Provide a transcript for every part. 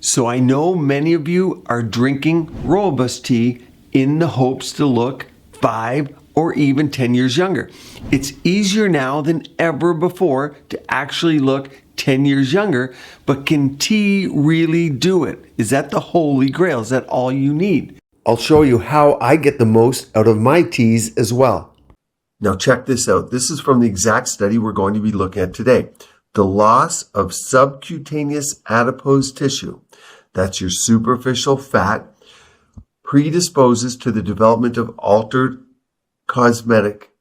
So I know many of you are drinking Rooibos tea in the hopes to look 5 or even 10 years younger. It's easier now than ever before to actually look 10 years younger, but can tea really do it? Is that the holy grail? Is that all you need? I'll show you how I get the most out of my teas as well. Now check this out. This is from the EXACT study we're going to be looking at today. The loss of subcutaneous adipose tissue, that's your superficial fat, predisposes to the development of altered cosmetic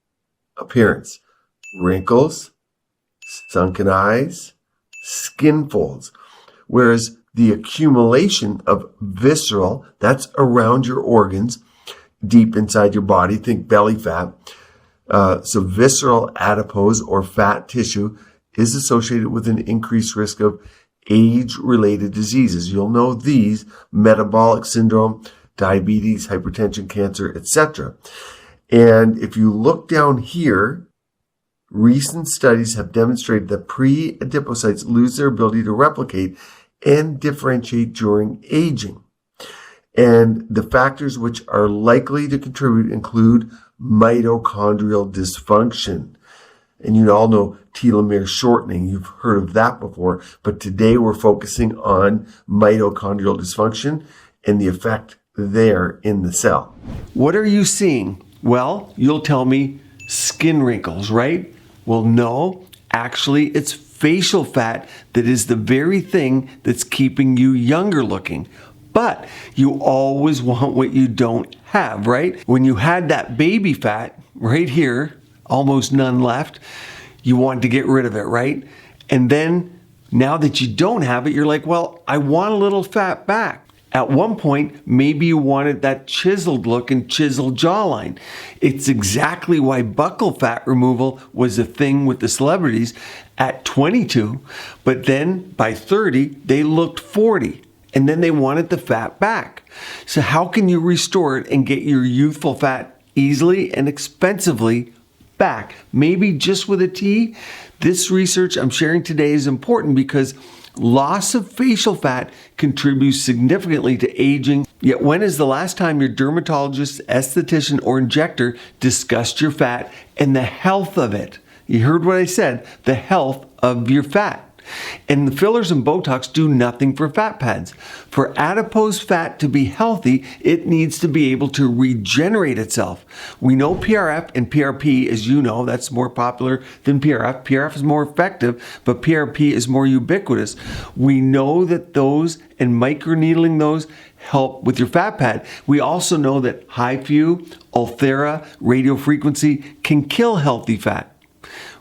appearance, wrinkles, sunken eyes, skin folds, whereas the accumulation of visceral, that's around your organs, deep inside your body, think belly fat, so visceral adipose or fat tissue is associated with an increased risk of age-related diseases. You'll know these: metabolic syndrome, diabetes, hypertension, cancer, etc. And if you look down here, recent studies have demonstrated that pre-adipocytes lose their ability to replicate and differentiate during aging. And the factors which are likely to contribute include mitochondrial dysfunction. And you all know telomere shortening. You've heard of that before. But today we're focusing on mitochondrial dysfunction and the effect there in the cell. What are you seeing? Well, you'll tell me skin wrinkles, right? Well, no, actually it's facial fat that is the very thing that's keeping you younger looking. But you always want what you don't have, right? When you had that baby fat right here, almost none left, you want to get rid of it, right? And then now that you don't have it, you're like, well, I want a little fat back. At one point, maybe you wanted that chiseled look and chiseled jawline. It's exactly why buccal fat removal was a thing with the celebrities at 22, but then by 30, they looked 40, and then they wanted the fat back. So how can you restore it and get your youthful fat easily and expensively back? Maybe just with a tea? This research I'm sharing today is important because loss of facial fat contributes significantly to aging. Yet when is the last time your dermatologist, esthetician, or injector discussed your fat and the health of it? You heard what I said, the health of your fat. And the fillers and Botox do nothing for fat pads. For adipose fat to be healthy, it needs to be able to regenerate itself. We know PRF and PRP, as you know, that's more popular than PRF. PRF is more effective, but PRP is more ubiquitous. We know that those and microneedling those help with your fat pad. We also know that HIFU, Ulthera, radiofrequency can kill healthy fat.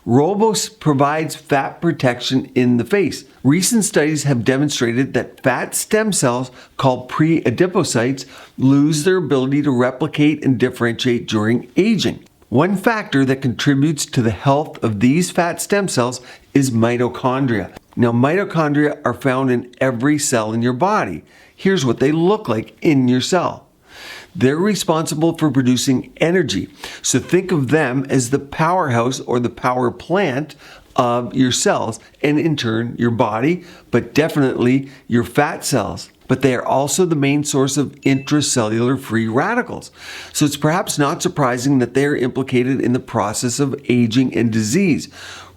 Rooibos provides fat protection in the face. Recent studies have demonstrated that fat stem cells, called pre-adipocytes, lose their ability to replicate and differentiate during aging. One factor that contributes to the health of these fat stem cells is mitochondria. Now, mitochondria are found in every cell in your body. Here's what they look like in your cell. They're responsible for producing energy. So think of them as the powerhouse or the power plant of your cells, and in turn your body, but definitely your fat cells. But they are also the main source of intracellular free radicals. So it's perhaps not surprising that they are implicated in the process of aging and disease.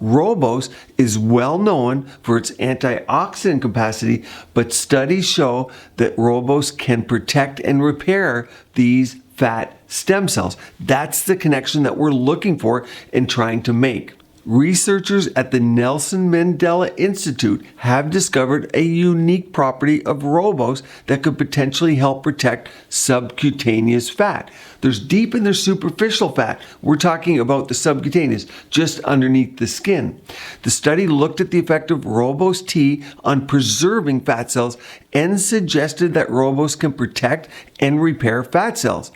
Rooibos is well known for its antioxidant capacity, but studies show that Rooibos can protect and repair these fat stem cells. That's the connection that we're looking for and trying to make. Researchers at the Nelson Mandela Institute have discovered a unique property of Rooibos that could potentially help protect subcutaneous fat. There's deep in their superficial fat. We're talking about the subcutaneous, just underneath the skin. The study looked at the effect of Rooibos tea on preserving fat cells and suggested that Rooibos can protect and repair fat cells.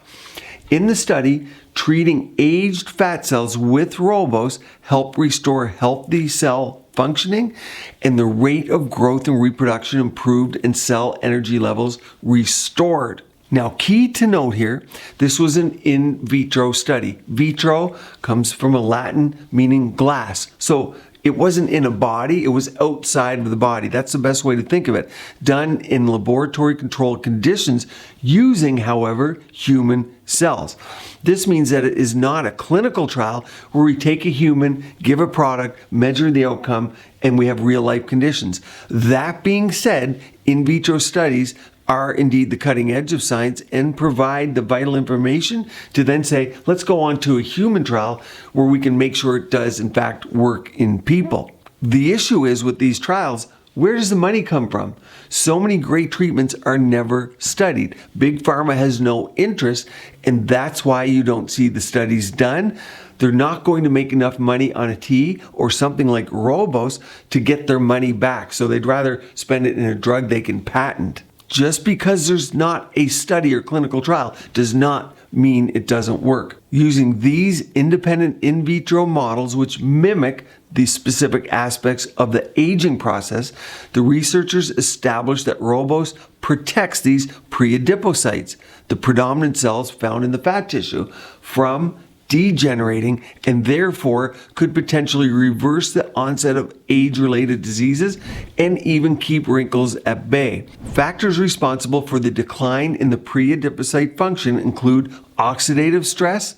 In the study, treating aged fat cells with Rooibos helped restore healthy cell functioning, and the rate of growth and reproduction improved and cell energy levels restored. Now, key to note here, this was an in vitro study. Vitro comes from a Latin meaning glass. So It wasn't in a body, it was outside of the body. That's the best way to think of it. Done in laboratory controlled conditions using, however, human cells. This means that it is not a clinical trial where we take a human, give a product, measure the outcome, and we have real life conditions. That being said, in vitro studies are indeed the cutting edge of science and provide the vital information to then say, let's go on to a human trial where we can make sure it does in fact work in people. The issue is with these trials, where does the money come from? So many great treatments are never studied. Big Pharma has no interest, and that's why you don't see the studies done. They're not going to make enough money on a tea or something like Rooibos to get their money back. So they'd rather spend it in a drug they can patent. Just because there's not a study or clinical trial does not mean it doesn't work. Using these independent in vitro models, which mimic the specific aspects of the aging process, the researchers established that Rooibos protects these pre-adipocytes, the predominant cells found in the fat tissue, from degenerating, and therefore could potentially reverse the onset of age-related diseases and even keep wrinkles at bay. Factors responsible for the decline in the pre-adipocyte function include oxidative stress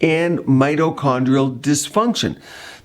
and mitochondrial dysfunction.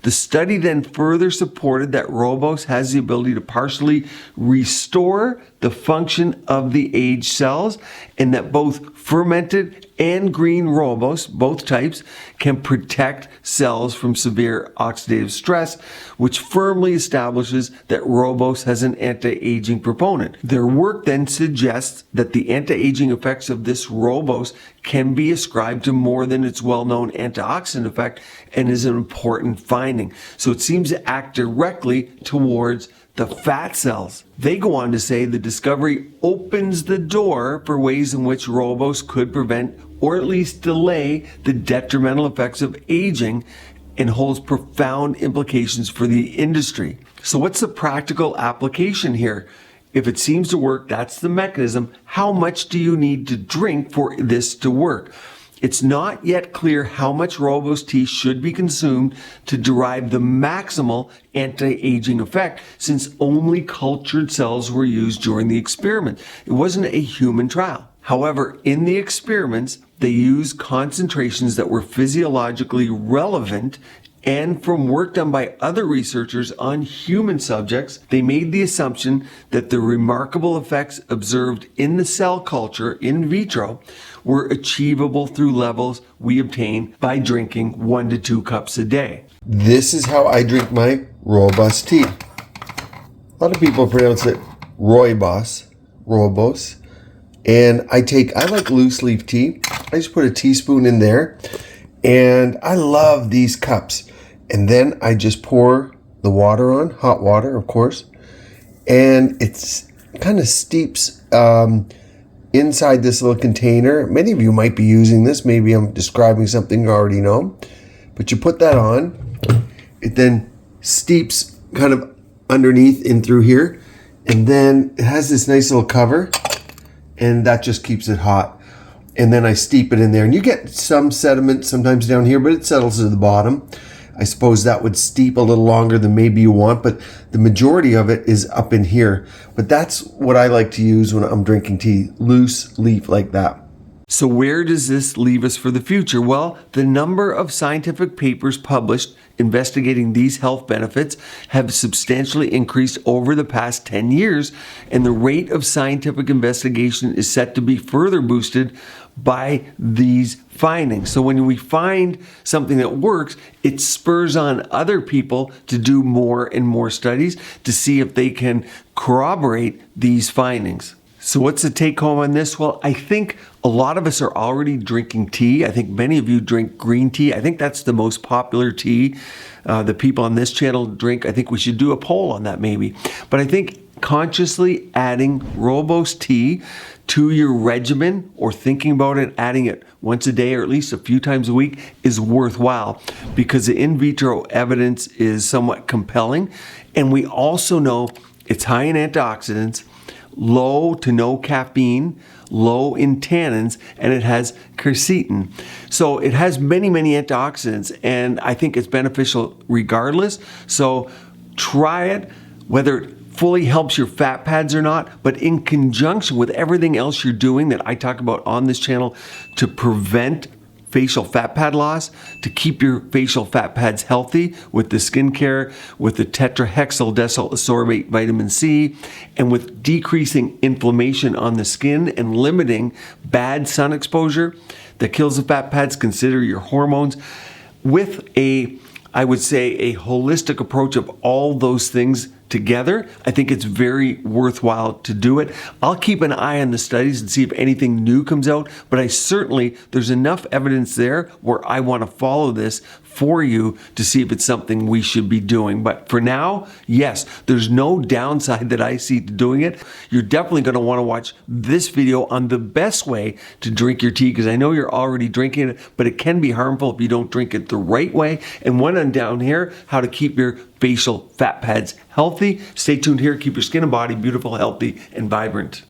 The study then further supported that Rooibos has the ability to partially restore the function of the aged cells, and that both fermented and green Rooibos, both types, can protect cells from severe oxidative stress, which firmly establishes that Rooibos has an anti-aging proponent. Their work then suggests that the anti-aging effects of this Rooibos can be ascribed to more than its well-known antioxidant effect, and is an important finding. So it seems to act directly towards the fat cells. They go on to say the discovery opens the door for ways in which Rooibos could prevent or at least delay the detrimental effects of aging, and holds profound implications for the industry. So what's the practical application here? If it seems to work, that's the mechanism. How much do you need to drink for this to work? It's not yet clear how much Rooibos tea should be consumed to derive the maximal anti-aging effect, since only cultured cells were used during the experiment. It wasn't a human trial. However, in the experiments, they used concentrations that were physiologically relevant, and from work done by other researchers on human subjects, they made the assumption that the remarkable effects observed in the cell culture in vitro were achievable through levels we obtain by drinking 1 to 2 cups a day. This is how I drink my Rooibos tea. A lot of people pronounce it Rooibos, and I like loose leaf tea. I just put a teaspoon in there, and I love these cups. And then I just pour the water on, hot water, of course, and it's kind of steeps inside this little container. Many of you might be using this. Maybe I'm describing something you already know. But you put that on. It then steeps kind of underneath in through here. And then it has this nice little cover. And that just keeps it hot. And then I steep it in there. And you get some sediment sometimes down here, but it settles to the bottom. I suppose that would steep a little longer than maybe you want, but the majority of it is up in here. But that's what I like to use when I'm drinking tea, loose leaf like that. So where does this leave us for the future? Well, the number of scientific papers published investigating these health benefits have substantially increased over the past 10 years, and the rate of scientific investigation is set to be further boosted by these findings. So when we find something that works, it spurs on other people to do more and more studies to see if they can corroborate these findings. So what's the take home on this? Well, I think a lot of us are already drinking tea. I think many of you drink green tea. I think that's the most popular tea the people on this channel drink. I think we should do a poll on that maybe. But I think consciously adding Rooibos tea to your regimen, or thinking about it, adding it once a day or at least a few times a week, is worthwhile, because the in vitro evidence is somewhat compelling. And we also know it's high in antioxidants, low to no caffeine, low in tannins, and it has quercetin. So it has many, many antioxidants, and I think it's beneficial regardless. So try it, whether it fully helps your fat pads or not, but in conjunction with everything else you're doing that I talk about on this channel to prevent facial fat pad loss, to keep your facial fat pads healthy with the skincare, with the tetrahexyl desosorbate vitamin C, and with decreasing inflammation on the skin and limiting bad sun exposure that kills the fat pads. Consider your hormones with I would say, a holistic approach of all those things together. I think it's very worthwhile to do it. I'll keep an eye on the studies and see if anything new comes out, but there's enough evidence there where I want to follow this for you to see if it's something we should be doing. But for now, yes, there's no downside that I see to doing it. You're definitely going to want to watch this video on the best way to drink your tea, because I know you're already drinking it, but it can be harmful if you don't drink it the right way. And one on down here, how to keep your facial fat pads healthy. Stay tuned here. Keep your skin and body beautiful, healthy, and vibrant.